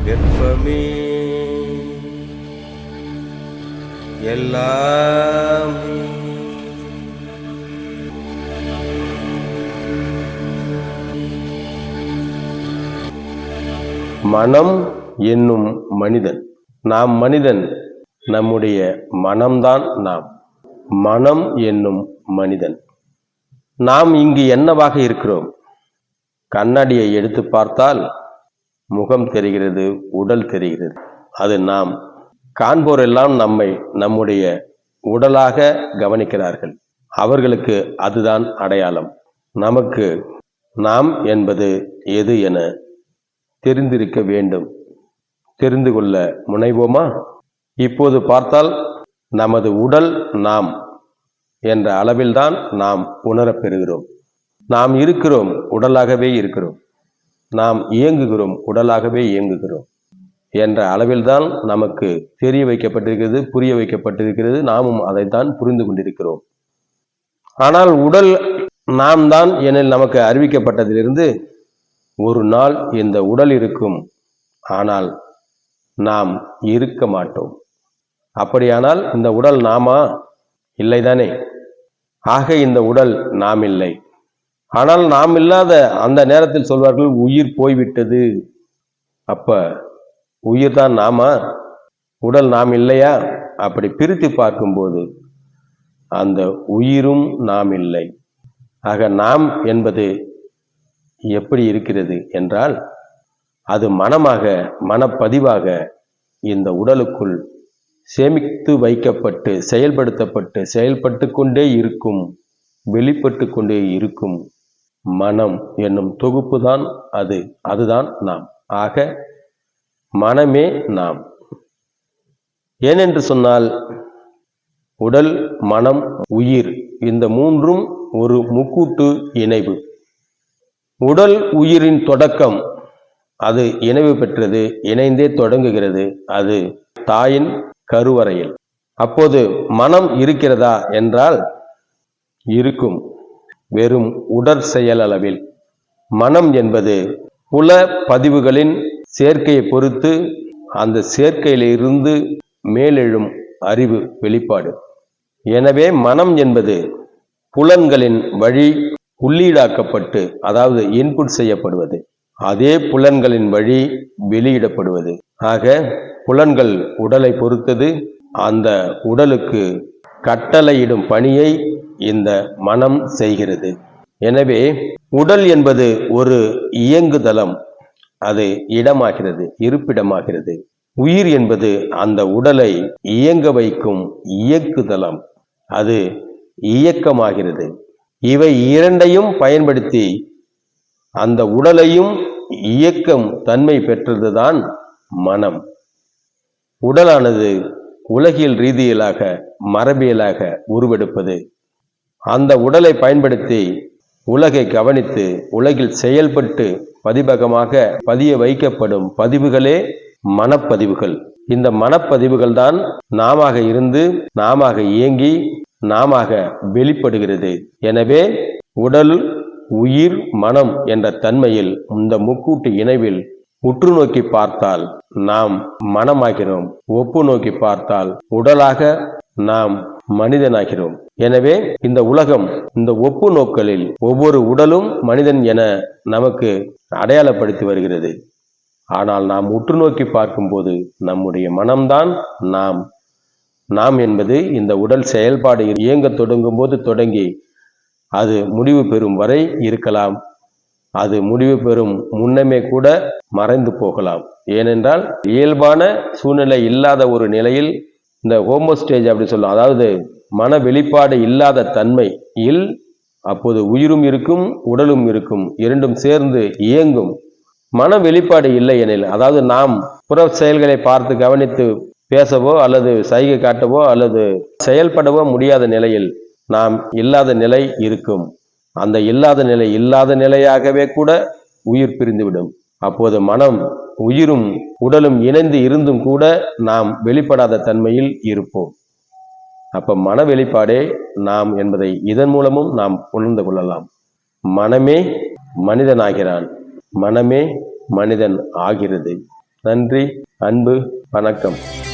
வெப்பமே எல்லாமே மனம் என்னும் மனிதன். நாம் மனிதன், நம்முடைய மனம்தான் நாம். மனம் என்னும் மனிதன். நாம் இங்கு என்னவாக இருக்கிறோம்? கண்ணாடியை எடுத்து பார்த்தால் முகம் தெரிகிறது, உடல் தெரிகிறது. அது நாம். காண்போரெல்லாம் நம்முடைய உடலாக கவனிக்கிறார்கள். அவர்களுக்கு அதுதான் அடையாளம். நமக்கு நாம் என்பது எது என தெரிந்திருக்க வேண்டும். தெரிந்து கொள்ள முனைவோமா? இப்போது பார்த்தால் நமது உடல் நாம் என்ற அளவில்தான் நாம் உணரப் பெறுகிறோம். நாம் இருக்கிறோம், உடலாகவே இருக்கிறோம். நாம் இயங்குகிறோம், உடலாகவே இயங்குகிறோம் என்ற அளவில்தான் நமக்கு தெரிய வைக்கப்பட்டிருக்கிறது, புரிய வைக்கப்பட்டிருக்கிறது. நாமும் அதைத்தான் புரிந்து கொண்டிருக்கிறோம். ஆனால் உடல் நாம் தான் என நமக்கு அறிவிக்கப்பட்டதிலிருந்து ஒரு நாள் இந்த உடல் இருக்கும், ஆனால் நாம் இருக்க மாட்டோம். அப்படியானால் இந்த உடல் நாமா? இல்லைதானே? ஆக இந்த உடல் நாம் இல்லை. ஆனால் நாம் இல்லாத அந்த நேரத்தில் சொல்வார்கள் உயிர் போய்விட்டது. அப்ப உயிர் தான் நாமா? உடல் நாம் இல்லையா? அப்படி பிரித்து பார்க்கும்போது அந்த உயிரும் நாம் இல்லை. ஆக நாம் என்பது எப்படி இருக்கிறது என்றால், அது மனமாக, மனப்பதிவாக இந்த உடலுக்குள் சேமித்து வைக்கப்பட்டு செயல்பட்டு கொண்டே இருக்கும், வெளிப்பட்டு கொண்டே இருக்கும் மனம் என்னும் தொகுப்பு தான் அது. அதுதான் நாம். ஆக மனமே நாம். ஏனென்று சொன்னால், உடல், மனம், உயிர், இந்த மூன்றும் ஒரு முக்கூட்டு இணைவு. உடல் உயிரின் தொடக்கம், அது இணைவு பெற்றது, இணைந்தே தொடங்குகிறது. அது தாயின் கருவறையில். அப்போது மனம் இருக்கிறதா என்றால் இருக்கும், வெறும் உடற்செயல் அளவில். மனம் என்பது புல பதிவுகளின் சேர்க்கையை பொறுத்து அந்த சேர்க்கையிலிருந்து மேலெழும் அறிவு வெளிப்பாடு. எனவே மனம் என்பது புலன்களின் வழி உள்ளீடாக்கப்பட்டு, அதாவது இன்புட் செய்யப்படுவது, அதே புலன்களின் வழி வெளியிடப்படுவது. ஆக புலன்கள் உடலை பொறுத்தது. அந்த உடலுக்கு கட்டளையிடும் பணியை இந்த மனம் செய்கிறது. எனவே உடல் என்பது ஒரு இயங்குதளம், அது இடமாகிறது, இருப்பிடமாகிறது. உயிர் என்பது அந்த உடலை இயங்க வைக்கும் இயக்குதளம், அது இயக்கமாகிறது. இவை இரண்டையும் பயன்படுத்தி அந்த உடலையும் இயக்கம் தன்மை பெற்றதுதான் மனம். உடலானது உலகியல் ரீதியிலாக, மரபியலாக உருவெடுப்பது. அந்த உடலை பயன்படுத்தி உலகை கவனித்து உலகில் செயல்பட்டு பதிவகமாக பதிய வைக்கப்படும் பதிவுகளே மனப்பதிவுகள். இந்த மனப்பதிவுகள் தான் நாமாக இருந்து, நாமாக இயங்கி, நாமாக வெளிப்படுகிறது. எனவே உடல், உயிர், மனம் என்ற தன்மையில் இந்த முக்கூட்டு இணைவில் உற்று நோக்கி பார்த்தால் நாம் மனமாகிறோம். ஒப்பு நோக்கி பார்த்தால் உடலாக நாம் மனிதனாகிறோம். எனவே இந்த உலகம் இந்த ஒப்பு நோக்கலில் ஒவ்வொரு உடலும் மனிதன் என நமக்கு அடையாளப்படுத்தி வருகிறது. ஆனால் நாம் உற்று நோக்கி பார்க்கும்போது நம்முடைய மனம்தான் நாம். நாம் என்பது இந்த உடல் செயல்பாடு இயங்க தொடங்கும் போது தொடங்கி அது முடிவு பெறும் வரை இருக்கலாம். அது முடிவு பெறும் முன்னமே கூட மறைந்து போகலாம். ஏனென்றால் இயல்பான சூழ்நிலை இல்லாத ஒரு நிலையில், இந்த ஹோமோஸ்டேஜ் அப்படி சொல்லலாம், அதாவது மன வெளிப்பாடு இல்லாத தன்மையில் அப்போது உயிரும் இருக்கும், உடலும் இருக்கும், இரண்டும் சேர்ந்து இயங்கும். மன வெளிப்பாடு இல்லை எனில், அதாவது நாம் புற செயல்களை பார்த்து கவனித்து பேசவோ அல்லது சைகை காட்டவோ அல்லது செயல்படவோ முடியாத நிலையில் நாம் இல்லாத நிலை இருக்கும். அந்த இல்லாத நிலையாகவே கூட உயிர் பிரிந்துவிடும். அப்போது மனம், உயிரும் உடலும் இணைந்து இருந்தும் கூட நாம் வெளிப்படாத தன்மையில் இருப்போம். அப்ப மன வெளிப்பாடே நாம் என்பதை இதன் மூலமும் நாம் உணர்ந்து கொள்ளலாம். மனமே மனிதனாகிறான், மனமே மனிதன் ஆகிறது. நன்றி, அன்பு, வணக்கம்.